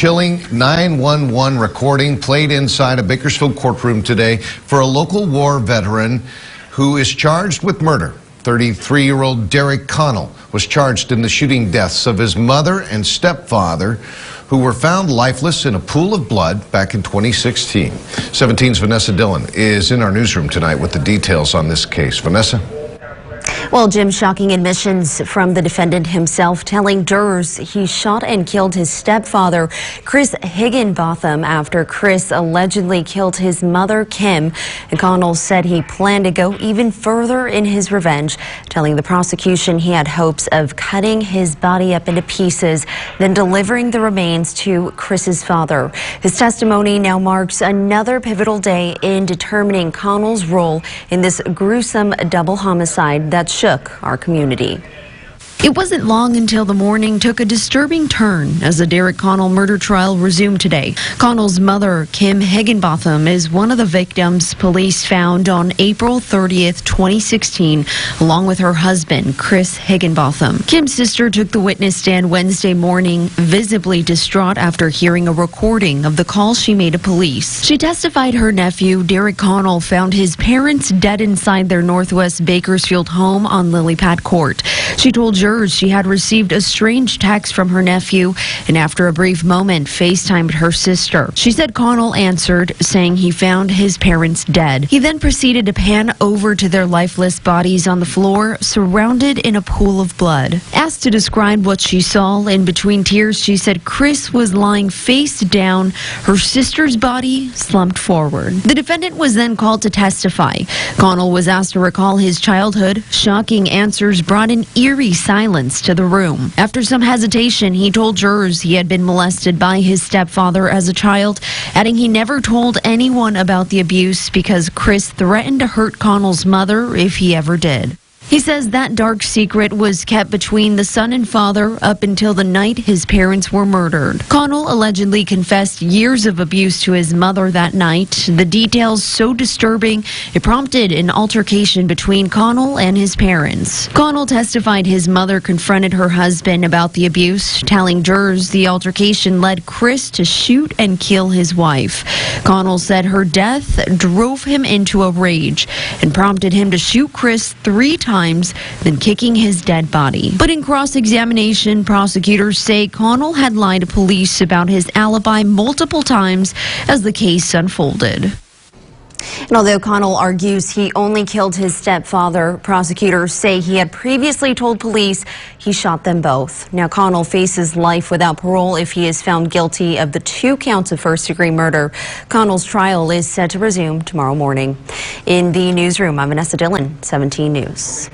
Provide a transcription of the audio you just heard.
chilling 911 recording played inside a Bakersfield courtroom today for a local war veteran who is charged with murder. 33-year-old Derek Connell was charged in the shooting deaths of his mother and stepfather, who were found lifeless in a pool of blood back in 2016. 17's Vanessa Dillon is in our newsroom tonight with the details on this case. Vanessa? Well, Jim, shocking admissions from the defendant himself, telling jurors he shot and killed his stepfather, Chris Higginbotham, after Chris allegedly killed his mother, Kim. And Connell said he planned to go even further in his revenge, telling the prosecution he had hopes of cutting his body up into pieces, then delivering the remains to Chris's father. His testimony now marks another pivotal day in determining Connell's role in this gruesome double homicide that shook our community. It wasn't long until the morning took a disturbing turn as the Derek Connell murder trial resumed today. Connell's mother, Kim Higginbotham, is one of the victims police found on April 30th, 2016, along with her husband, Chris Higginbotham. Kim's sister took the witness stand Wednesday morning, visibly distraught after hearing a recording of the call she made to police. She testified her nephew, Derek Connell, found his parents dead inside their Northwest Bakersfield home on Lily Pad Court. She told jurors she had received a strange text from her nephew and after a brief moment FaceTimed her sister. She said Connell answered, saying he found his parents dead. He then proceeded to pan over to their lifeless bodies on the floor, surrounded in a pool of blood. Asked to describe what she saw, in between tears, she said Chris was lying face down, her sister's body slumped forward. The defendant was then called to testify. Connell was asked to recall his childhood. Shocking answers brought an eerie silence to the room. After some hesitation, he told jurors he had been molested by his stepfather as a child, adding he never told anyone about the abuse because Chris threatened to hurt Connell's mother if he ever did. He says that dark secret was kept between the son and father up until the night his parents were murdered. Connell allegedly confessed years of abuse to his mother that night. The details so disturbing, it prompted an altercation between Connell and his parents. Connell testified his mother confronted her husband about the abuse, telling jurors the altercation led Chris to shoot and kill his wife. Connell said her death drove him into a rage and prompted him to shoot Chris 3 times, then kicking his dead body. But in cross-examination, prosecutors say Connell had lied to police about his alibi multiple times as the case unfolded. And although Connell argues he only killed his stepfather, prosecutors say he had previously told police he shot them both. Now Connell faces life without parole if he is found guilty of the 2 counts of first-degree murder. Connell's trial is set to resume tomorrow morning. In the newsroom, I'm Vanessa Dillon, 17 News.